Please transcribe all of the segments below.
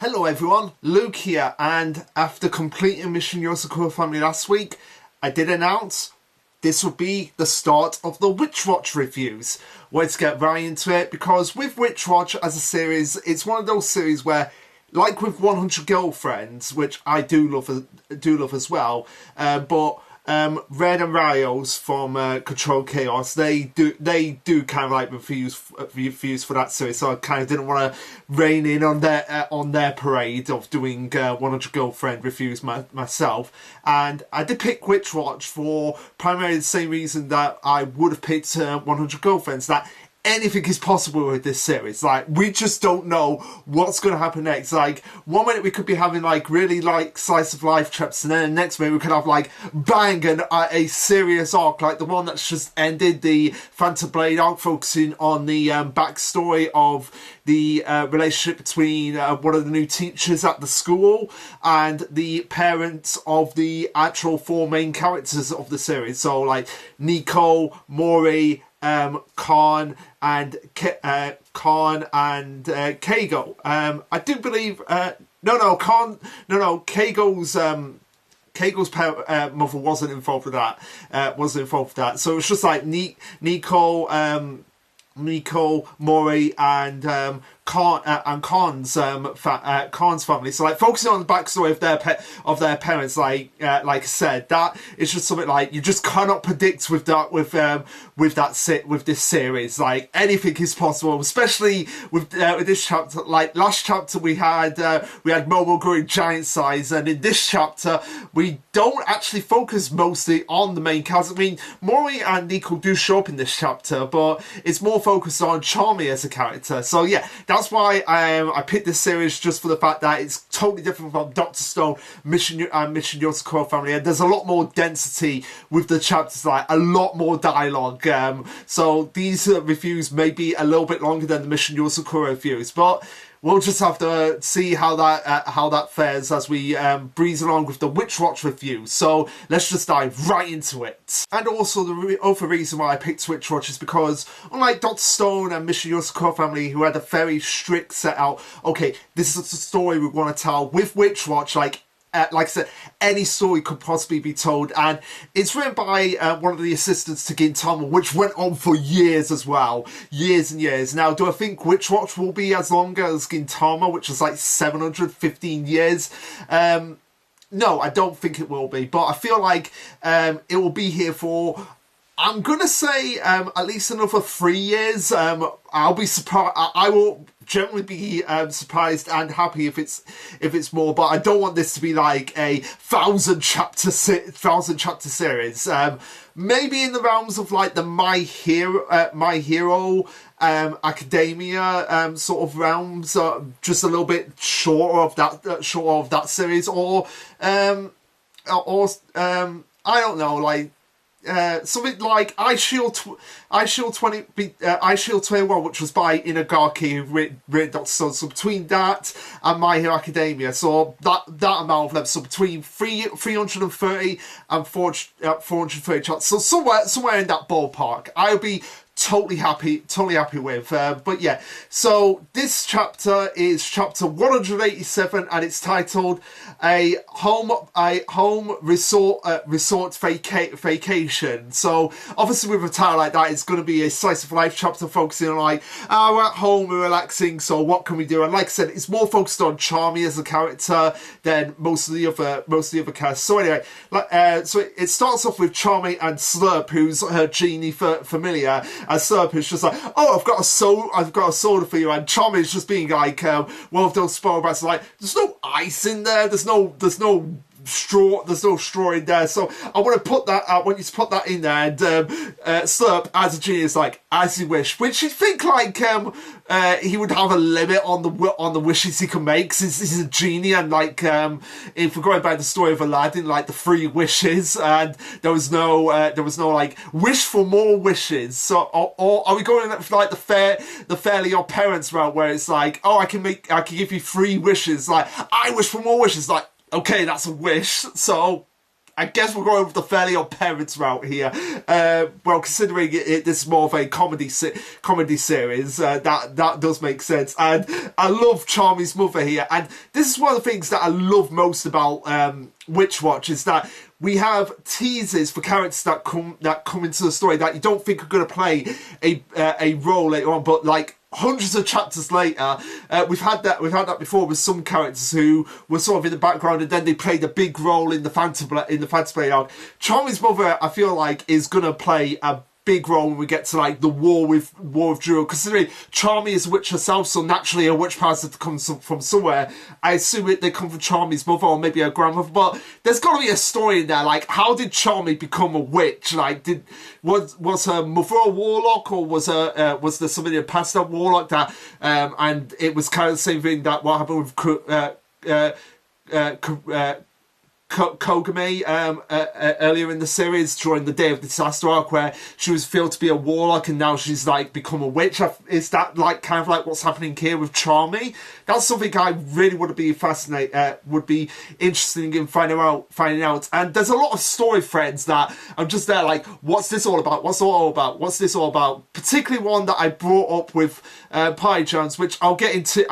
Hello everyone, Luke here, and after completing Mission Yosakura Family last week, I did announce this would be the start of the Witch Watch reviews. Let's get right into it, because with Witch Watch as a series, it's one of those series where, like with 100 Girlfriends, which I do love as well, but Red and Rios from Control Chaos, they do kind of like reviews for that series, so I kind of didn't want to rein in on their parade of doing 100 Girlfriend reviews myself, and I did pick Witch Watch for primarily the same reason that I would have picked 100 Girlfriends, that anything is possible with this series. Like, we just don't know what's going to happen next. Like, one minute we could be having like really like slice of life trips, and then the next minute we could have like bang and a serious arc like the one that's just ended, the Phantom Blade arc, focusing on the backstory of the relationship between one of the new teachers at the school and the parents of the actual four main characters of the series. So like Nico, Mori, Khan and Keigo. I do believe Keigo's mother wasn't involved with that. So it's just like Nico, Mori, and Khan's family. So like focusing on the backstory of their parents, like I said, that is just something like you just cannot predict with this series. Like, anything is possible, especially with this chapter. Like last chapter we had Momo growing giant size, and in this chapter we don't actually focus mostly on the main characters. I mean, Mori and Nico do show up in this chapter, but it's more focused on Charmy as a character. So yeah, that's why I picked this series, just for the fact that it's totally different from Dr. Stone, Mission Yosakura Family, and there's a lot more density with the chapters, like a lot more dialogue. So these reviews may be a little bit longer than the Mission Yosakura reviews, but we'll just have to see how that fares as we breeze along with the Witch Watch review. So let's just dive right into it. And also the other reason why I picked Witch Watch is because, unlike Dr. Stone and Mission Yosakura Family, who had a very strict set out, okay, this is the story we want to tell, with Witch Watch, like I said, any story could possibly be told, and it's written by one of the assistants to Gintama, which went on for years as well. Years and years. Now, do I think Witch Watch will be as long as Gintama, which is like 715 years? No, I don't think it will be, but I feel like it will be here for, I'm gonna say, at least another 3 years. I'll be surprised. I will generally be surprised and happy if it's more, but I don't want this to be like a 1,000 chapter series. Maybe in the realms of like the My Hero Academia sort of realms, just a little bit short of that series, or I don't know, like something like I Shield 21, which was by Inagaki, who written Dr. Stone. So between that and My Hero Academia, so that amount of length, so between 330 and 430 chapters, so somewhere in that ballpark, I'll be totally happy with. But yeah, so this chapter is chapter 187, and it's titled a home resort vacation. So obviously with a title like that, it's going to be a slice of life chapter focusing on like, we're at home, we're relaxing, so what can we do? And like I said, it's more focused on Charmy as a character than most of the other cast. So anyway, so it starts off with Charmy and Slurp, who's her genie familiar. And Slurp is just like, oh, I've got a soda for you, and Charmy is just being like one of those spoiled brats, like, there's no ice in there, there's no straw in there, so I want you to put that in there. And Slurp, as a genie, is like, as you wish, which you think like he would have a limit on the wishes he can make, since he's a genie, and like if we're going by the story of Aladdin, like the 3 wishes, and there was no like wish for more wishes. So or are we going for like the Fairly Odd Parents route, where it's like, oh, I can give you 3 wishes, like I wish for more wishes, like, okay, that's a wish, so I guess we're going with the Fairly Odd Parents route here. Well, considering this is more of a comedy series, that does make sense. And I love Charmy's mother here, and this is one of the things that I love most about Witch Watch, is that we have teasers for characters that come into the story that you don't think are going to play a role later on, but like hundreds of chapters later, we've had that before with some characters who were sort of in the background and then they played a big role in the Phantom Blade arc. Charmy's mother, I feel like, is gonna play a big role when we get to like the war with Druid, considering Charmy is a witch herself, so naturally a witch powers have to come from somewhere. I assume they come from Charmy's mother or maybe her grandmother, but there's got to be a story in there. Like, how did Charmy become a witch? Like, was her mother a warlock, or was there somebody who passed a warlock that and it was kind of the same thing that what happened with Kogame earlier in the series during the Day of Disaster arc, where she was felt to be a warlock and now she's like become a witch. Is that like kind of like what's happening here with Charmy? That's something I really would be would be interesting in finding out. And there's a lot of story threads that I'm just there like, what's this all about? What's this all about? Particularly one that I brought up with Pie Jones, which I'll get into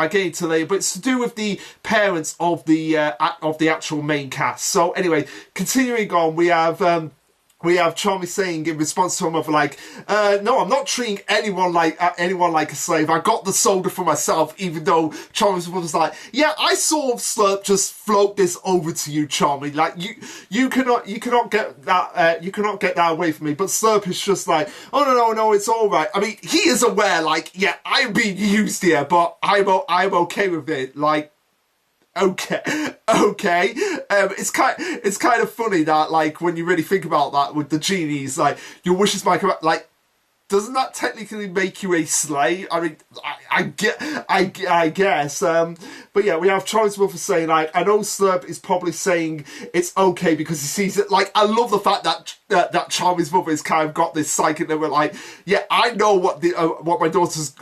later, but it's to do with the parents of the actual main cast. So anyway, continuing on, we have Charmy saying in response to her mother, like, no, I'm not treating anyone like a slave. I got the soda for myself, even though Charmy's mother's like, yeah, I saw Slurp just float this over to you, Charmy. Like, you cannot get that away from me. But Slurp is just like, oh no, it's all right. I mean, he is aware, like, yeah, I'm being used here, but I'm okay with it. Like, okay. It's kind of funny that, like, when you really think about that with the genies, like, your wishes might come out, like, doesn't that technically make you a slave? I mean, I guess. But yeah, we have Charmy's mother saying, like, I know Slurp is probably saying it's okay because he sees it. Like, I love the fact that Charmy's mother has kind of got this psychic that we're like, yeah, I know what my daughter's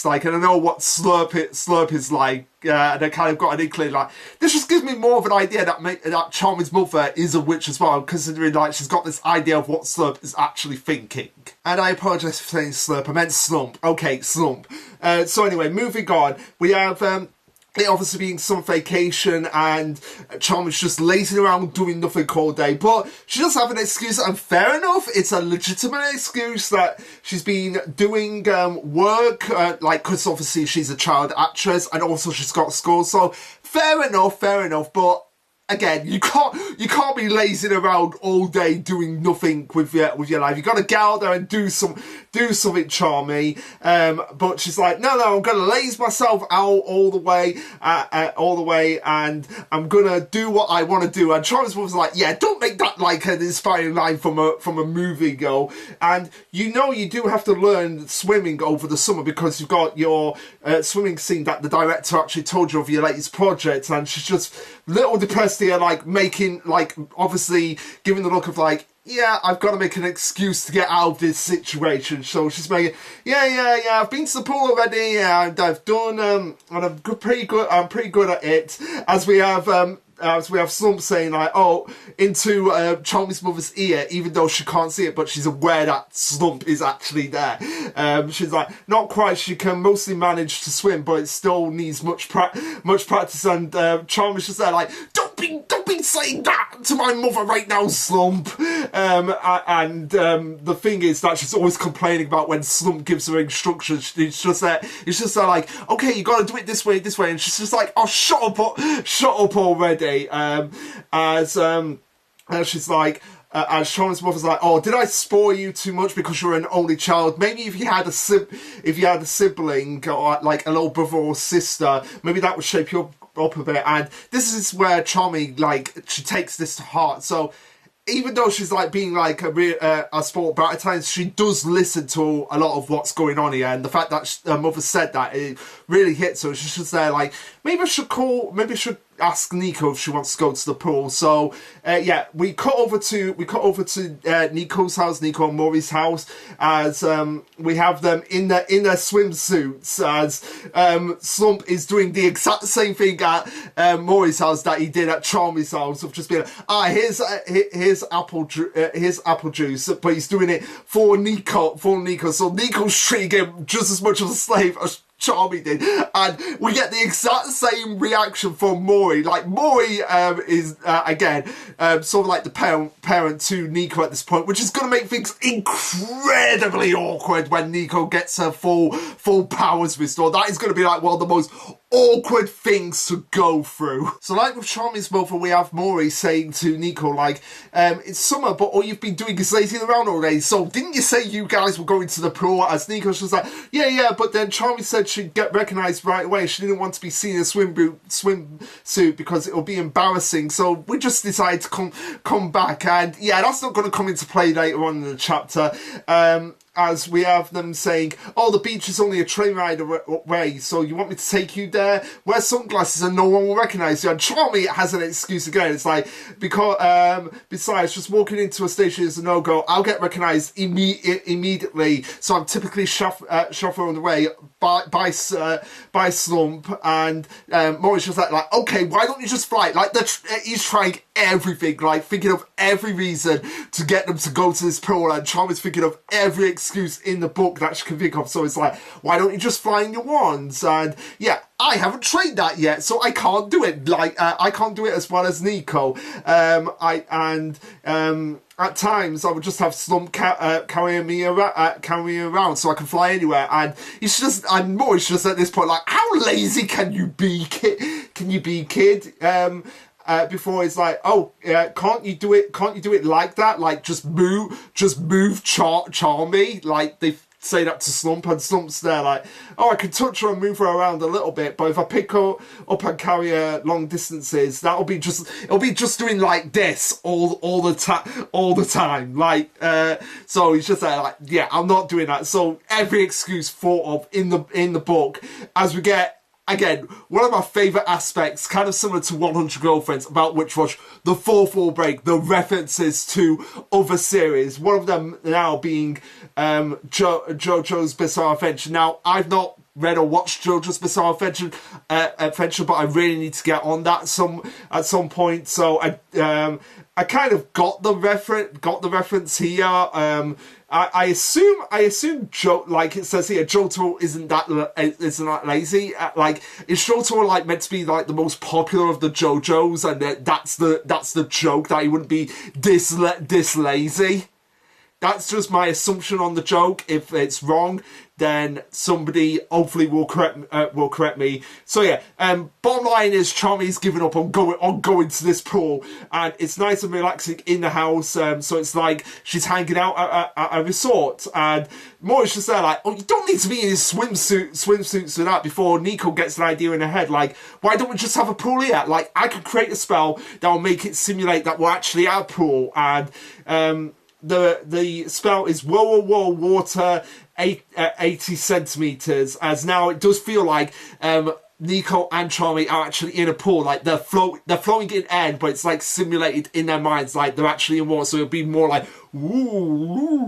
like, and I know what Slurp is like. And I kind of got an inkling, like, this just gives me more of an idea that Charmy's mother is a witch as well, considering, like, she's got this idea of what Slurp is actually thinking. And I apologise for saying Slurp, I meant Slump. Okay, Slump. So anyway, moving on, we have it obviously being some vacation, and Charmy's just lazing around doing nothing all day, but she does have an excuse, and fair enough, it's a legitimate excuse that she's been doing work, like, because obviously she's a child actress, and also she's got school, so fair enough, but again, you can't be lazing around all day doing nothing with your life. You got to get out there and do something, Charmy. But she's like, no, I'm gonna laze myself out all the way, and I'm gonna do what I want to do. And Charmy's was like, yeah, don't make that like an inspiring line from a movie, girl. And you do have to learn swimming over the summer because you've got your swimming scene that the director actually told you of your latest project, and she's just a little depressed here, like, making, like, obviously giving the look of, like, yeah, I've got to make an excuse to get out of this situation. So she's making, yeah, I've been to the pool already, yeah, and I've done, and I'm pretty good at it. As we have Slump saying, like, oh, into Charmy's mother's ear, even though she can't see it, but she's aware that Slump is actually there. She's like, not quite, she can mostly manage to swim, but it still needs much practice, and Charmy's just there like, don't be saying that to my mother right now, Slump. And the thing is that she's always complaining about when Slump gives her instructions. It's just there like, okay, you gotta do it this way, and she's just like, oh, shut up already. As she's like, as Charmy's mother's like, oh, did I spoil you too much because you're an only child? Maybe if you had a sibling, or like a little brother or sister, maybe that would shape you up a bit. And this is where Charmy, like, she takes this to heart. So even though she's like being like a sport, but at times she does listen to a lot of what's going on here, and the fact that her mother said that, it really hits her. She's just there like, maybe I should ask Nico if she wants to go to the pool. So yeah, we cut over to Nico's house, Nico and Maury's house, as we have them in their swimsuits, as Slump is doing the exact same thing at Maury's house that he did at Charmy's house, of just being like, here's apple juice, but he's doing it for Nico, so Nico's treating him just as much of a slave as Charmy did, and we get the exact same reaction from Maury. Like, Maury is again sort of like the parent to Nico at this point, which is going to make things incredibly awkward when Nico gets her full powers restored. That is going to be like one of the most awkward things to go through. So like with Charmy's mother, we have Maury saying to Nico, like, it's summer, but all you've been doing is lazing around all day, so didn't you say you guys were going to the pool? As Nico's just like, yeah, but then Charmy said she'd get recognised right away. She didn't want to be seen in a swimsuit because it'll be embarrassing, so we just decided to come back. And yeah, that's not going to come into play later on in the chapter. As we have them saying, oh, the beach is only a train ride away, so you want me to take you there? Wear sunglasses and no one will recognise you. And Charmy has an excuse again. It's like, because besides, just walking into a station is a no-go. I'll get recognised immediately, so I'm typically chauffeured away by Slump. And Maury's just like, okay, why don't you just fly? Like, he's trying everything, like thinking of every reason to get them to go to this pool, and Charmy's thinking of every excuse in the book that she can think of. So it's like, why don't you just fly in your wands? And yeah, I haven't trained that yet, so I can't do it. Like, I can't do it as well as Nico. At times I would just have Slump carrying me around so I can fly anywhere. And Maury's just at this point like, how lazy can you be, kid? Before it's like, oh, can't you do it like that? Like, just move Charmy. Like, they say that to Slump, and Slump's there like, oh, I can touch her and move her around a little bit, but if I pick her up and carry her long distances, it'll be just doing like this all the time. Like, so he's just there like, yeah, I'm not doing that. So every excuse thought of in the book, as we get, again, one of my favourite aspects, kind of similar to 100 Girlfriends, about Witch Watch, the fourth wall break, the references to other series. One of them now being JoJo's Bizarre Adventure. Now, I've not read or watched JoJo's Bizarre Adventure, but I really need to get on that at some point. So I kind of got the reference here. I assume like it says here, Johto isn't that lazy. Like, is Johto like meant to be like the most popular of the JoJos, and that's the joke, that he wouldn't be this lazy? That's just my assumption on the joke. If it's wrong, then somebody hopefully will correct me. So yeah, bottom line is Charmy's giving up on going to this pool, and it's nice and relaxing in the house. So it's like she's hanging out at a resort, and Maury's just there like, oh, you don't need to be in his swimsuits for that. Before Nico gets an idea in her head, like, why don't we just have a pool here? Like, I could create a spell that will make it simulate that we're actually at a pool, and the spell is whoa water 80 centimeters, as now it does feel like Nico and Charmy are actually in a pool. Like, they're floating in air, but it's like simulated in their minds, like they're actually in water. So it'll be more like ooh.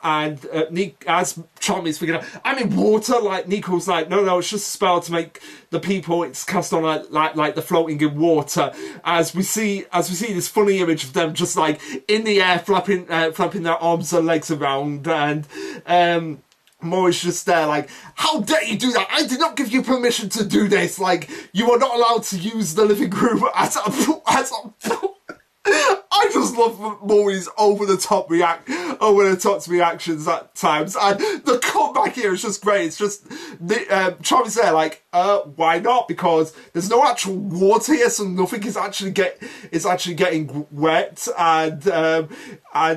And as Charmy's figuring out, I'm in water, like, Nico's like, no, it's just a spell to make the people it's cast on like the floating in water. As we see this funny image of them just like in the air, flapping their arms and legs around, and Maury's just there like, how dare you do that? I did not give you permission to do this. Like, you are not allowed to use the living room as a I just love Maury's over the top reactions at times, and the comeback here is just great. It's just Charmy's there like, why not? Because there's no actual water here, so nothing is actually getting wet, and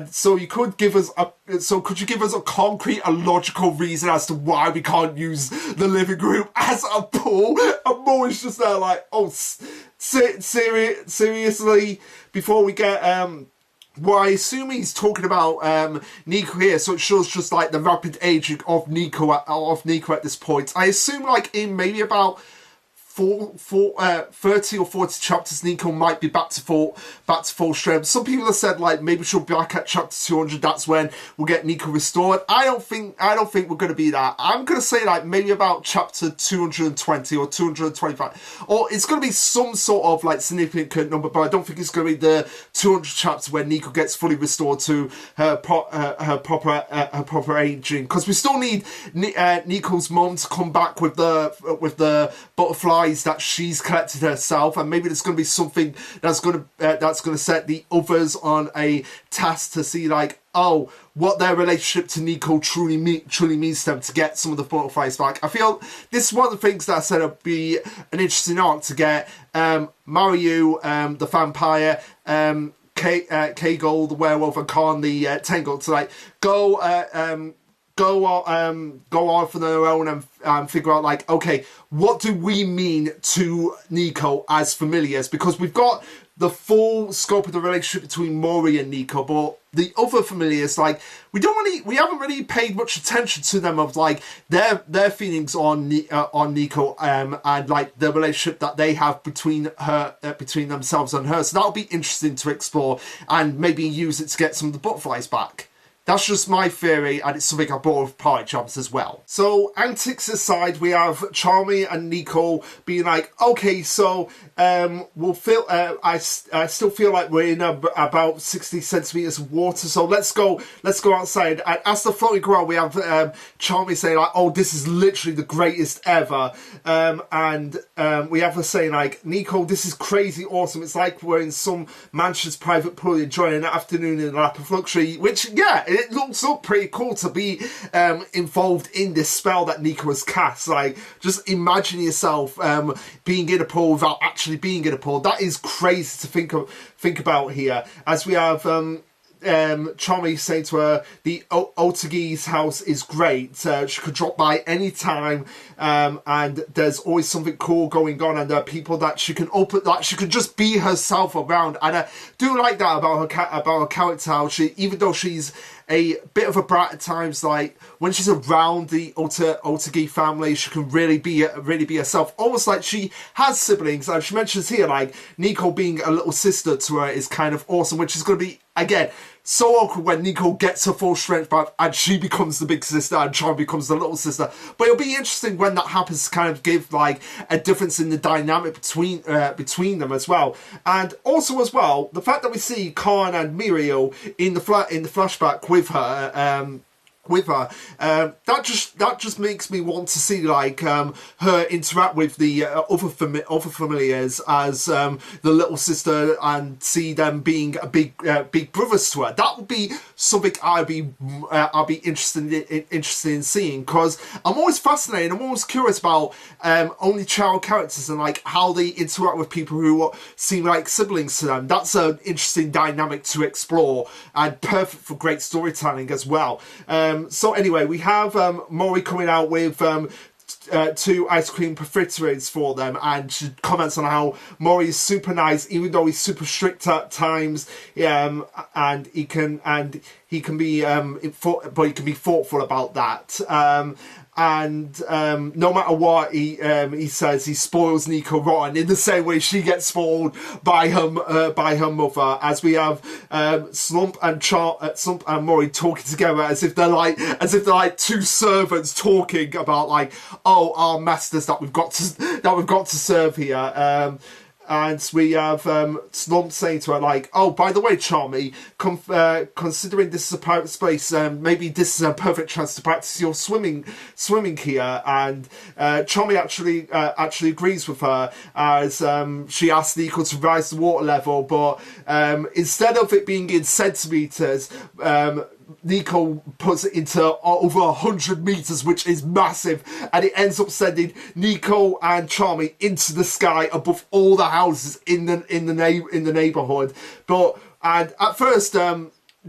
so you could give us could you give us a concrete and logical reason as to why we can't use the living room as a pool? And Maury's just there like, oh, seriously. Before we get Well, I assume he's talking about Nico here, so it shows just like the rapid aging of Nico at this point. I assume like in maybe about 30 or 40 chapters, Nico might be back to full strength. Some people have said like maybe she'll be back at chapter 200. That's when we'll get Nico restored. I don't think we're going to be that. I'm going to say like maybe about chapter 220 or 225, or it's going to be some sort of like significant number. But I don't think it's going to be the 200 chapter where Nico gets fully restored to her proper aging, because we still need Nico's mom to come back with the butterflies that she's collected herself, and maybe there's going to be something that's going to set the others on a task to see like, oh, what their relationship to Nico truly means to them to get some of the butterflies back. I feel this is one of the things that I said would be an interesting arc to get Mario, the vampire, Kagol, the werewolf, and Khan, the Tengal, to like go on for their own and figure out like, okay, what do we mean to Nico as familiars? Because we've got the full scope of the relationship between Mori and Nico, but the other familiars, like, we haven't really paid much attention to them, of like their feelings on Nico, and like the relationship that they have between themselves and her. So that'll be interesting to explore and maybe use it to get some of the butterflies back. That's just my theory, and it's something I brought with party jobs as well. So, antics aside, we have Charmy and Nico being like, okay, so we'll feel. I still feel like we're in about 60 centimeters of water, so let's go outside. And as the floating around, we have Charmy saying like, oh, this is literally the greatest ever, and we have her saying like, Nico, this is crazy awesome. It's like we're in some mansion's private pool enjoying an afternoon in a lap of luxury, which, yeah, it looks pretty cool to be involved in this spell that Nico has cast. Like, just imagine yourself being in a pool without actually being in a pool. That is crazy to think about here. As we have Charmy saying to her, the Otagi's house is great. She could drop by any time, and there's always something cool going on, and there are people that she can just be herself around. And I do like that about her character, how she, even though she's a bit of a brat at times, like when she's around the Otagi family, she can really be herself, almost like she has siblings. And she mentions here like Nico being a little sister to her is kind of awesome, which is going to be, again, so awkward when Nico gets her full strength back and she becomes the big sister and Charm becomes the little sister. But it'll be interesting when that happens to kind of give like a difference in the dynamic between them as well. And also as well, the fact that we see Khan and Mirio in the flashback with her. That just makes me want to see like her interact with the other familiars as the little sister, and see them being a big brothers to her. That would be something I'll be interested in seeing, because I'm always fascinated. I'm always curious about only child characters and like how they interact with people who seem like siblings to them. That's an interesting dynamic to explore, and perfect for great storytelling as well. So anyway, we have Mori coming out with 2 ice cream profiteroles for them, and she comments on how Mori is super nice, even though he's super strict at times, and he can be but he can be thoughtful about that. And no matter what he says, he spoils Nico rotten in the same way she gets spoiled by her mother. As we have Slump and Mori talking together as if they're like two servants talking about like, oh, our masters that we've got to serve here. And we have Slump saying to her like, oh, by the way, Charmy, considering this is a private space, maybe this is a perfect chance to practice your swimming here. And Charmy actually agrees with her, as she asks Nico to rise the water level, but instead of it being in centimeters, Nico puts it into over 100 meters, which is massive, and it ends up sending Nico and Charmy into the sky above all the houses in the neighborhood. And at first,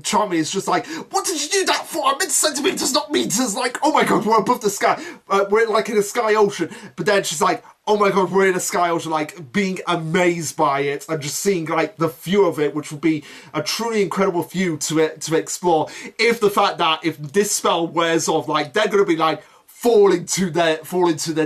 Charmy is just like, what did you do that for? I meant centimeters, not meters. Like, oh my god, we're above the sky. We're like in a sky ocean. But then she's like, oh my god, we're in a sky ocean. Like, being amazed by it and just seeing like the view of it, which would be a truly incredible view to explore. If the fact that if this spell wears off, like, they're gonna be like, fall into their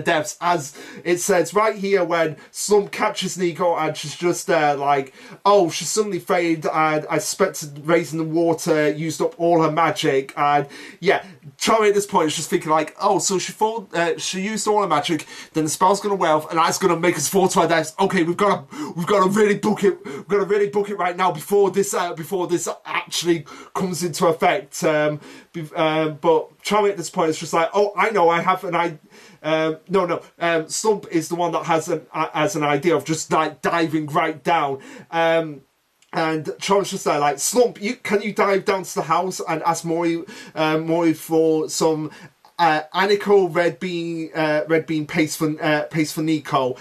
depths, as it says right here when Slump catches Nico and she's just there like, oh, she suddenly faded and I suspected raising the water used up all her magic. And yeah, Charmy at this point is just thinking like, oh, so she used all her magic, then the spell's gonna wear off and that's gonna make us fall to our deaths. Okay, we've got to really book it. We've got to really book it right now before this actually comes into effect. But Charmy at this point is just like, oh, I know, I have Slump is the one that has an idea of just like diving right down. And Charmy's just there like, Slump, can you dive down to the house and ask Mori for some Aniko red bean paste for Nico.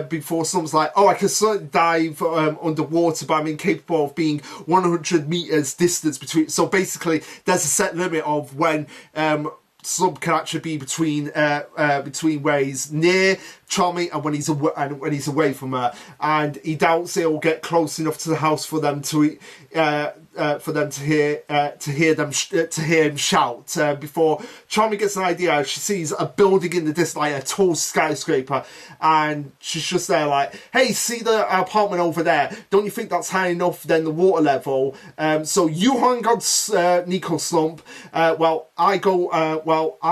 Before Slump's like, oh, I can certainly dive underwater, but I'm incapable of being 100 meters distance between. So basically, there's a set limit of when Slump can actually be between where he's near Charmy and when he's away from her, and he doubts it will get close enough to the house for them to hear him shout. Before Charmy gets an idea, she sees a building in the distance, like a tall skyscraper, and she's just there like, hey, see the apartment over there? Don't you think that's high enough than the water level? So you hang on, Nico Slump. I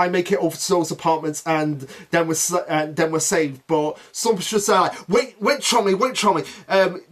make it over to those apartments, and then we're saved. But Slump's just like, wait, Charmy.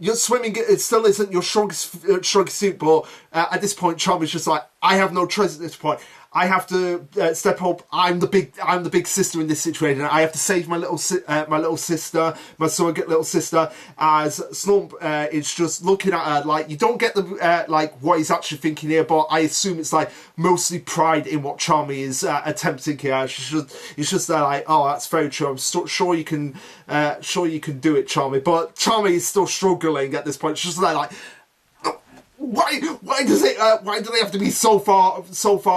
Your swimming, it still isn't your strongest suit, but at this point, Charmy's just like, I have no choice at this point. I have to step up. I'm the big sister in this situation. I have to save my little sister, my surrogate little sister. As Slump is just looking at her like, you don't get the like what he's actually thinking here, but I assume it's like mostly pride in what Charmy is attempting here. He's just there like, oh, that's very true. I'm sure you can do it, Charmy. But Charmy is still struggling at this point. She's just there like, why do they have to be so far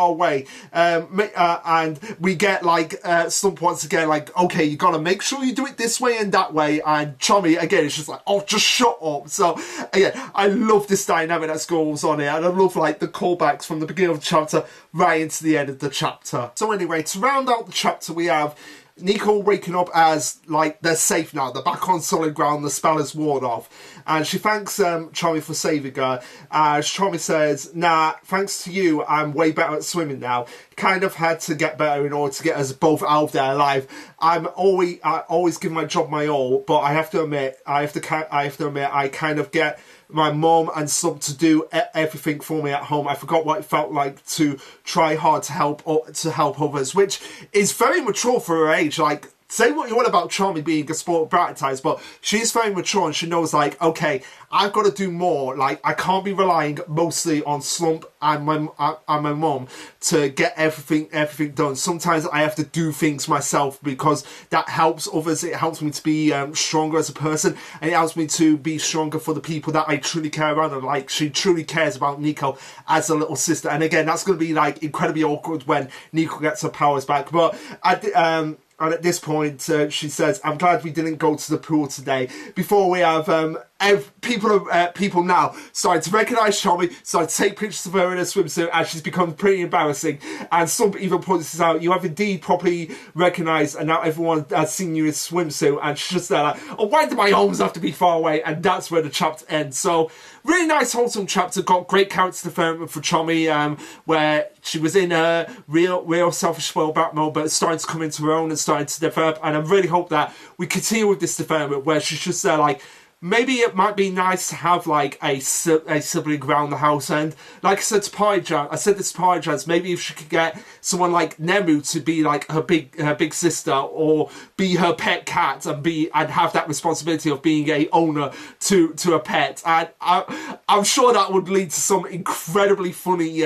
away? And we get like Slump once again like, okay, you gotta make sure you do it this way and that way. And Charmy again is just like, oh, just shut up. So again, I love this dynamic that goes on here, and I love like the callbacks from the beginning of the chapter right into the end of the chapter. So anyway, to round out the chapter, we have Nico waking up as like they're safe now, they're back on solid ground, the spell is worn off, and she thanks Charmy for saving her. Charmy says, nah, thanks to you, I'm way better at swimming now. Kind of had to get better in order to get us both out of there alive. I always give my job my all, but I have to admit, I kind of get my mom and Slump to do everything for me at home. I forgot what it felt like to try hard to help others, which is very mature for her age. Like, say what you want about Charmy being a spoiled brat at times, but she's very mature and she knows like, okay, I've got to do more. Like, I can't be relying mostly on Slump and my mom to get everything done. Sometimes I have to do things myself because that helps others. It helps me to be stronger as a person, and it helps me to be stronger for the people that I truly care about. And like, she truly cares about Nico as a little sister. And again, that's going to be like incredibly awkward when Nico gets her powers back. But and at this point, she says, I'm glad we didn't go to the pool today. Before we have people now starting to recognise Charmy, starting to take pictures of her in a swimsuit, and she's become pretty embarrassing. And some even points this out, you have indeed properly recognised, and now everyone has seen you in a swimsuit. And she's just there like, oh, why do my arms have to be far away? And that's where the chapter ends. So, really nice, wholesome chapter. Got great character development for Charmy, where she was in a real selfish spoiled brat mode, but starting to come into her own and starting to develop. And I really hope that we continue with this development where she's just there like, maybe it might be nice to have like a sibling around the house. And like I said to Pyjaz, maybe if she could get someone like Nemu to be like her big sister, or be her pet cat, and have that responsibility of being a owner to a pet. And I'm sure that would lead to some incredibly funny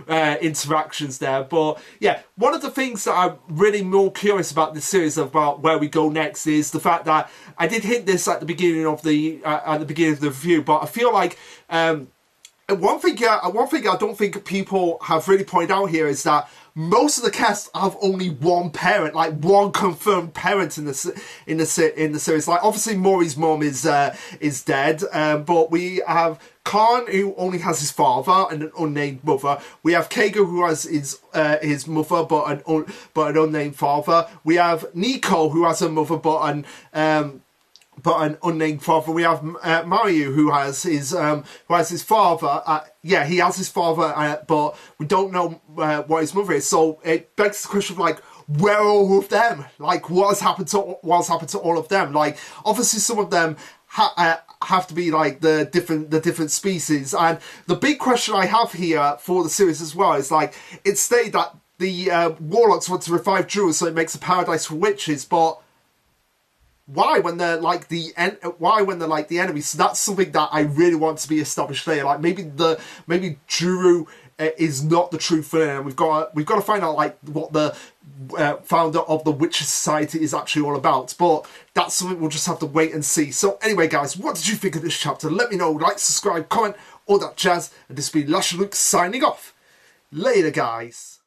interactions there. But yeah, one of the things that I'm really more curious about this series, about where we go next, is the fact that I did hint this at the beginning of the review, but I feel like one thing I don't think people have really pointed out here is that most of the cast have only one parent, like one confirmed parent in the series. Like obviously Maury's mum is dead, but we have Khan, who only has his father and an unnamed mother. We have Kago, who has his mother but an unnamed father. We have Nico, who has a mother but an unnamed father. We have Mario, who has his father. Yeah, he has his father, but we don't know what his mother is. So it begs the question of like, where are all of them? Like, what's happened to all of them? Like, obviously, some of them have to be like the different species. And the big question I have here for the series as well is like, it's stated that the warlocks want to revive Druids so it makes a paradise for witches, but why when they're like the enemy? So that's something that I really want to be established there. Like maybe Juru is not the true villain. We've got to find out like what the founder of the Witcher Society is actually all about. But that's something we'll just have to wait and see. So anyway, guys, what did you think of this chapter? Let me know. Like, subscribe, comment, all that jazz. And this has been Lasherluke signing off. Later, guys.